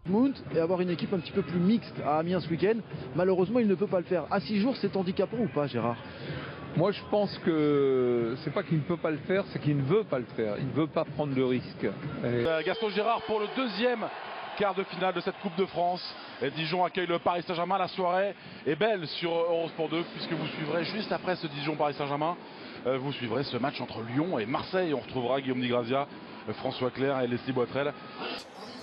Mount et avoir une équipe un petit peu plus mixte à Amiens ce week-end. Malheureusement, il ne peut pas le faire. À 6 jours, c'est handicapant ou pas, Gérard? Moi, je pense que c'est pas qu'il ne peut pas le faire, c'est qu'il ne veut pas le faire. Il ne veut pas prendre le risque. Gaston Gérard pour le deuxième quart de finale de cette Coupe de France. Et Dijon accueille le Paris Saint-Germain. La soirée est belle sur Eurosport 2 puisque vous suivrez juste après ce Dijon-Paris Saint-Germain. Vous suivrez ce match entre Lyon et Marseille. On retrouvera Guillaume Di Grazia, François Clerc et Leslie Boitrel.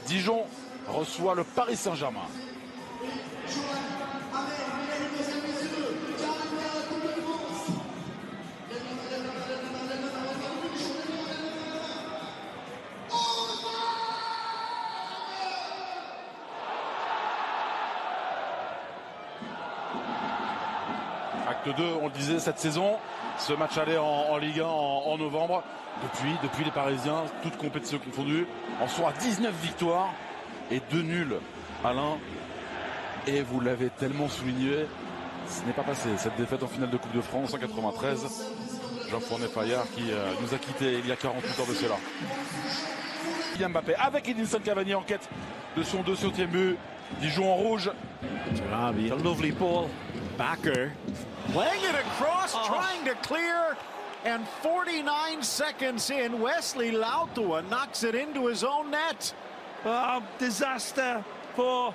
Dijon reçoit le Paris Saint-Germain. Acte 2, on le disait, cette saison, ce match allait en Ligue 1 en novembre. Depuis les Parisiens, toutes compétitions confondues, en soit 19 victoires et 2 nuls. Alain, et vous l'avez tellement souligné, ce n'est pas passé. Cette défaite en finale de Coupe de France en 93, Jean-Fournet Fayard qui nous a quittés il y a 48 heures de cela. Kylian Mbappé avec Edinson Cavani en quête de son 200e but. Dijon en rouge. Jarabi, a lovely ball. Backer playing it across, trying to clear, and 49 seconds in, Wesley Lautua knocks it into his own net. Disaster for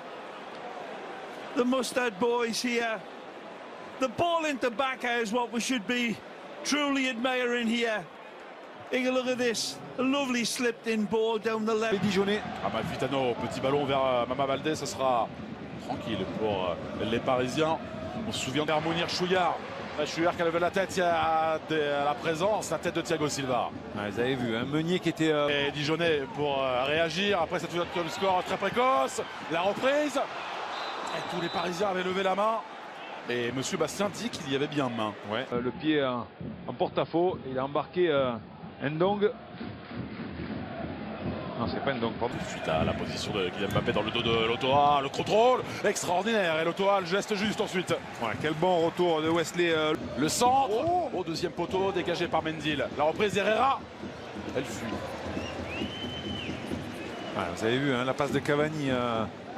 the Mustard boys here. The ball into Backer is what we should be truly admiring here. Take a look at this, a lovely slipped in ball down the left. Les Dijonnais. Amalfitano, petit ballon vers Mama Baldé, ce sera tranquille pour les Parisiens. On se souvient d'Harmonir Chouillard. Chouillard qui a levé la tête, il y a la présence, la tête de Thiago Silva. Vous avez vu, un Meunier qui était... Et Dijonnais pour réagir après cette ouverture du score très précoce. La reprise. Et tous les Parisiens avaient levé la main. Et monsieur Bastien dit qu'il y avait bien main. Ouais. Le pied en porte-à-faux, il a embarqué Ndong. Non, c'est pas Ndong, pardon. Suite à la position de Kylian Mbappé dans le dos de Lotoa, le contrôle extraordinaire. Et Lotoa, le geste juste ensuite. Voilà, quel bon retour de Wesley. Le centre au deuxième poteau, dégagé par Mendil. La reprise d'Herrera. Elle fuit. Voilà, vous avez vu, hein, la passe de Cavani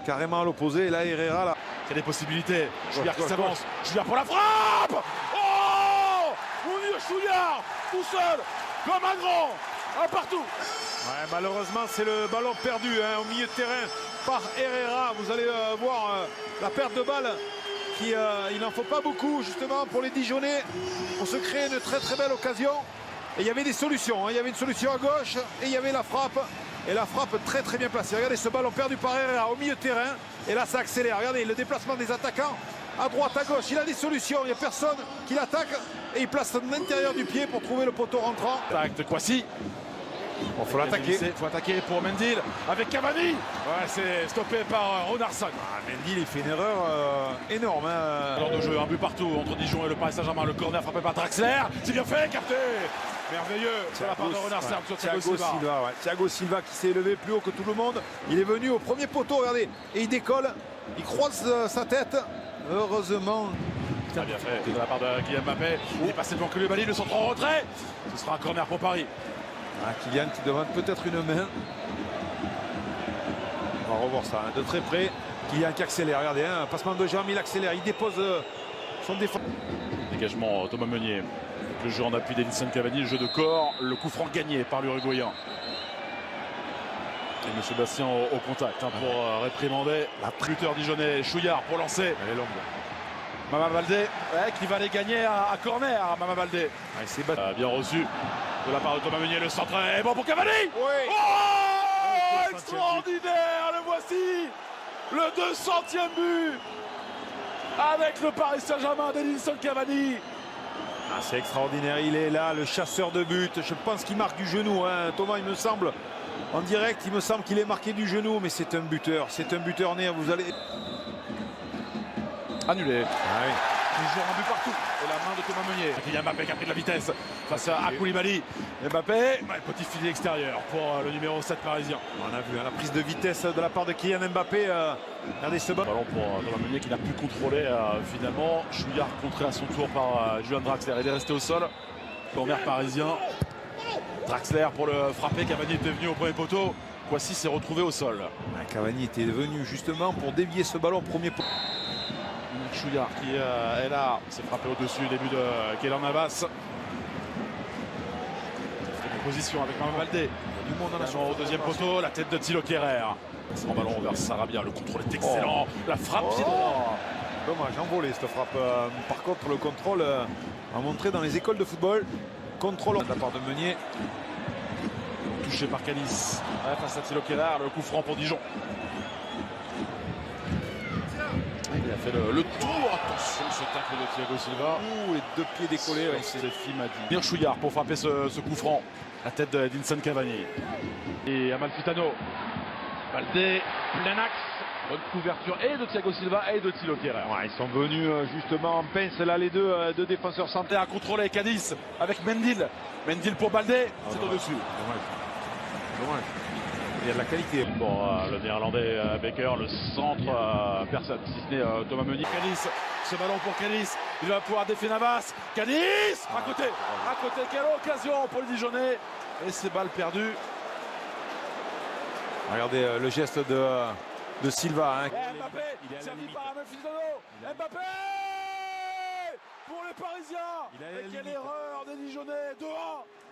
carrément à l'opposé. Et là, Herrera, là. Il y a des possibilités. Chouillard qui s'avance. Chouillard pour la frappe. Oh, mon Dieu, Chouillard, tout seul, comme un grand, un partout. Ouais, malheureusement, c'est le ballon perdu hein, au milieu de terrain par Herrera. Vous allez voir la perte de balle. Il n'en faut pas beaucoup justement pour les Dijonnais pour se créer une très très belle occasion. Et il y avait des solutions. Hein. Il y avait une solution à gauche et il y avait la frappe. Et la frappe très très bien placée. Regardez ce ballon perdu par Herrera au milieu de terrain. Et là ça accélère. Regardez le déplacement des attaquants à droite, à gauche. Il a des solutions. Il n'y a personne qui l'attaque. Et il place l'intérieur du pied pour trouver le poteau rentrant. Acte Kwasi. Bon, faut l'attaquer. Il faut attaquer pour Mendil avec Cavani. Ouais, c'est stoppé par Ronarsson. Mendil il fait une erreur énorme. Hein. Alors de jeu, un but partout entre Dijon et le Paris Saint-Germain. Le corner frappé par Draxler. C'est bien fait, capté. Merveilleux de la part de Ronarsson sur Thiago Silva. Ouais. Thiago Silva qui s'est élevé plus haut que tout le monde. Il est venu au premier poteau, regardez. Et il décolle. Il croise sa tête. Heureusement. Très bien fait de la part de Kylian Mbappé. Il est passé devant Koulibaly, le centre en retrait. Ce sera un corner pour Paris. Kylian qui demande peut-être une main. On va revoir ça hein, de très près. Kylian qui accélère, regardez, hein, passement de jambes, il accélère, il dépose son défense. Dégagement Thomas Meunier. Le jeu en appui d'Edinson Cavani, le jeu de corps, le coup franc gagné par l'Uruguayen. Et M. Bastien au contact hein, pour réprimander la lutteur dijonnais. Chouillard pour lancer. Elle est longue. Mama Baldé qui va les gagner à corner. Mama Baldé. C'est bien reçu de la part de Thomas Meunier. Le centre est bon pour Cavani. Oui. Oh, extraordinaire. Le voici. Le 200e but avec le Paris Saint-Germain d'Edinson Cavani. C'est extraordinaire. Il est là, le chasseur de but. Je pense qu'il marque du genou. Hein. Thomas, il me semble, en direct, il me semble qu'il est marqué du genou. Mais c'est un buteur. C'est un buteur né. Vous allez... Annulé. Oui. Toujours un but partout. Et la main de Thomas Meunier. Il y a Mbappé qui a pris de la vitesse face à Koulibaly. Mbappé, petit filet extérieur pour le numéro 7 parisien. On a vu hein, la prise de vitesse de la part de Kylian Mbappé. Regardez ce ballon. Ballon pour Thomas Meunier qui n'a pu contrôler finalement. Chouillard contré à son tour par Julian Draxler. Il est resté au sol. Corner parisien. Draxler pour le frapper. Cavani était venu au premier poteau. Kouassi s'est retrouvé au sol. Cavani était venu justement pour dévier ce ballon premier pot. Chouillard qui est là, s'est frappé au-dessus, début de Keylor Navas. Position avec Mama Baldé. Du monde au deuxième poteau, la tête de Thilo Kehrer. Son ballon vers Sarabia, le contrôle est excellent. La frappe pied droit. Dommage, envolé cette frappe. Par contre, le contrôle a montré dans les écoles de football. Contrôle de la part de Meunier. Touché par Canis. Ouais, face à Thilo Kehrer, le coup franc pour Dijon. Il a fait le tour. Attention, ce tacle de Thiago Silva. Ouh, les deux pieds décollés. Ouais, c'est Fimadi. Mir Chouillard pour frapper ce coup franc. La tête d'Edinson Cavani. Et Amalfitano. Baldé, plein axe. Bonne couverture et de Thiago Silva et de Thilo Kehrer. Ouais, ils sont venus justement en pince là, les deux défenseurs centraux. À contrôler Cadiz avec Mendil. Mendil pour Baldé. C'est au-dessus. Dommage. Il y a de la qualité. Bon, le néerlandais Becker, le centre, personne, si ce n'est Thomas Meunier. Cadiz, ce ballon pour Cadiz, il va pouvoir défier Navas. Cadiz, à côté, quelle occasion pour le Dijonais. Et ces balles perdues. Regardez le geste de Silva. Hein. Mbappé, servi par Amalfitano. Mbappé pour les Parisiens. Et quelle erreur des Dijonais. 2-1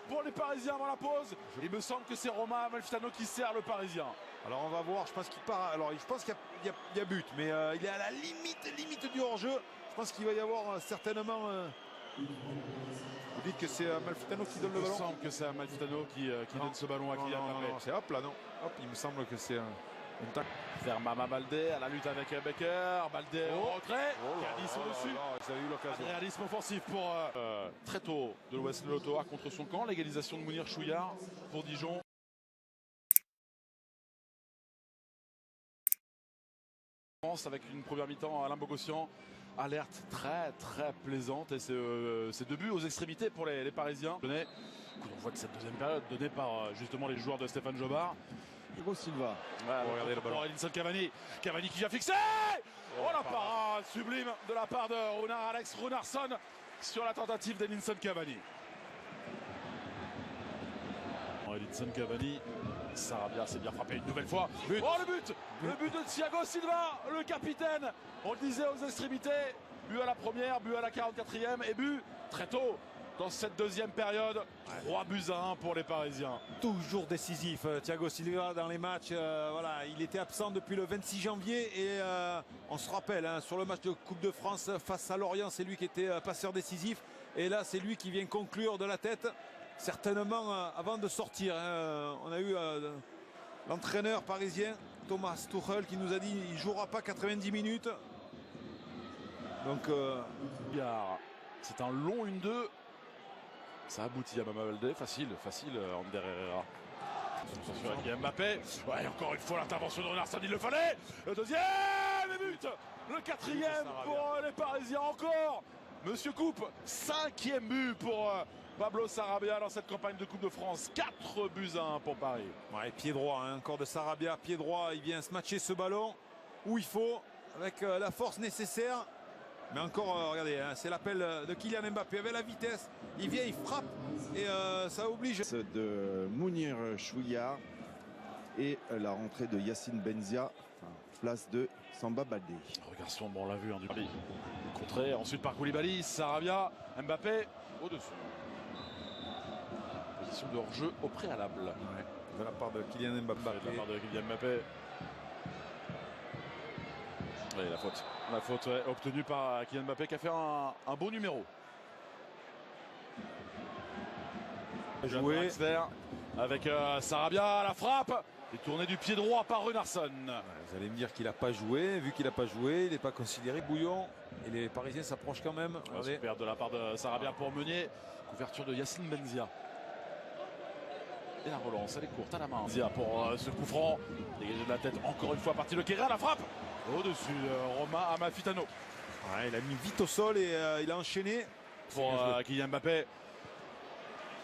pour les Parisiens avant la pause. Il me semble que c'est Romain Amalfitano qui sert le Parisien. Alors on va voir, je pense qu'il part. Alors je pense qu'il y a but, mais il est à la limite du hors-jeu. Je pense qu'il va y avoir certainement. Vous dites que c'est Amalfitano qui donne le ballon? Il me semble que c'est Amalfitano qui donne ce ballon à Kylian Mbappé. C'est hop là, non. Hop, il me semble que c'est une tacle. Vers Mama Baldé à la lutte avec Becker. Baldé au retrait. Cadiz au-dessus. Ils avaient eu l'occasion. Réalisme offensif pour très tôt de l'Ouest Lotoa contre son camp. L'égalisation de Mounir Chouillard pour Dijon. Avec une première mi-temps, Alain Bogossian, alerte très plaisante, et c'est 2 buts aux extrémités pour les Parisiens. On voit que cette deuxième période donnée par justement les joueurs de Stéphane Jobard. Thiago Silva. Regardez le ballon. Edinson Cavani. Cavani qui vient fixer. Oh la parade sublime de la part de Alex Runarsson sur la tentative d'Edinson Cavani. Edinson Cavani. Sarabia s'est bien frappé une nouvelle fois. But. Oh le but de Thiago Silva, le capitaine. On le disait aux extrémités. But à la première, but à la 44e et but très tôt dans cette deuxième période. 3-1 pour les Parisiens. Toujours décisif, Thiago Silva dans les matchs. Voilà, il était absent depuis le 26 janvier et on se rappelle sur le match de Coupe de France face à Lorient, c'est lui qui était passeur décisif. Et là, c'est lui qui vient conclure de la tête. Certainement avant de sortir, on a eu l'entraîneur parisien Thomas Tuchel qui nous a dit il ne jouera pas 90 minutes. Donc c'est un long 1-2. Ça aboutit à Mama Baldé, facile Ander Herrera. Attention avec Mbappé. Ouais, encore une fois l'intervention de Runarsson, il le fallait. Le deuxième but. Le 4e pour les Parisiens encore. Monsieur Coupe, 5e but pour Pablo Sarabia dans cette campagne de Coupe de France. 4-1 pour Paris. Ouais, pied droit, encore de Sarabia, pied droit. Il vient se matcher ce ballon où il faut, avec la force nécessaire. Mais encore, regardez, c'est l'appel de Kylian Mbappé avec la vitesse. Il vient, il frappe et ça oblige. De Mounir Chouillard et la rentrée de Yacine Benzia, place de Samba Baldé. Regarde sombre, on l'a vu, du Paris. Contré, ensuite par Koulibaly, Sarabia, Mbappé au-dessus. Position de hors-jeu au préalable. Ouais, de la part de Kylian Mbappé. De la part de Kylian Mbappé. Oui, la faute obtenue par Kylian Mbappé qui a fait un beau numéro. Joué avec Sarabia, la frappe et tourné du pied droit par Runarsson. Ouais, vous allez me dire qu'il n'a pas joué. Vu qu'il n'a pas joué, il n'est pas considéré bouillon. Et les Parisiens s'approchent quand même. Super de la part de Sarabia pour Meunier. Couverture de Yacine Benzia. Et la relance, elle est courte à la main. Benzia pour ce coup franc. Dégagé de la tête encore une fois partie de Kehrer, la frappe. Au-dessus, Romain Amalfitano. Ouais, il a mis vite au sol et il a enchaîné. Pour Kylian Mbappé.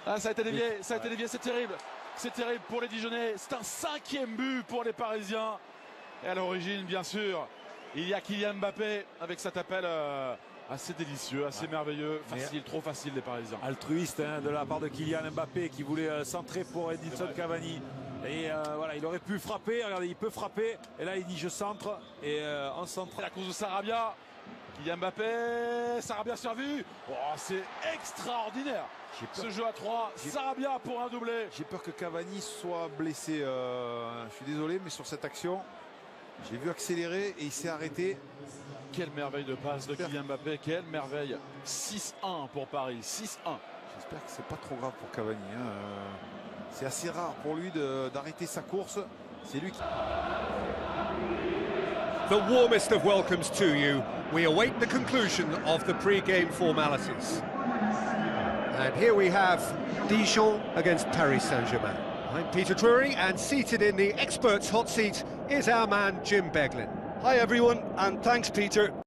Ah, ça a été dévié, c'est terrible. C'est terrible pour les Dijonais. C'est un 5e but pour les Parisiens. Et à l'origine, bien sûr, il y a Kylian Mbappé avec cet appel assez délicieux, assez merveilleux. Facile, trop facile les Parisiens. Altruiste de la part de Kylian Mbappé qui voulait centrer pour Edinson Cavani. Et voilà, il aurait pu frapper, regardez, il peut frapper. Et là, il dit je centre. Et en centre. La course de Sarabia. Kylian Mbappé. Sarabia servi. Oh, c'est extraordinaire. Ce jeu à 3. Sarabia pour un doublé. J'ai peur que Cavani soit blessé. Je suis désolé, mais sur cette action, j'ai vu accélérer et il s'est arrêté. Quelle merveille de passe de Kylian Mbappé. Quelle merveille. 6-1 pour Paris. 6-1. J'espère que c'est pas trop grave pour Cavani. C'est assez rare pour lui d'arrêter sa course. C'est lui qui... The warmest of welcomes to you. We await the conclusion of the pre-game formalities. And here we have Dijon against Paris Saint-Germain. I'm Peter Drury, and seated in the experts' hot seat is our man Jim Beglin. Hi everyone, and thanks Peter.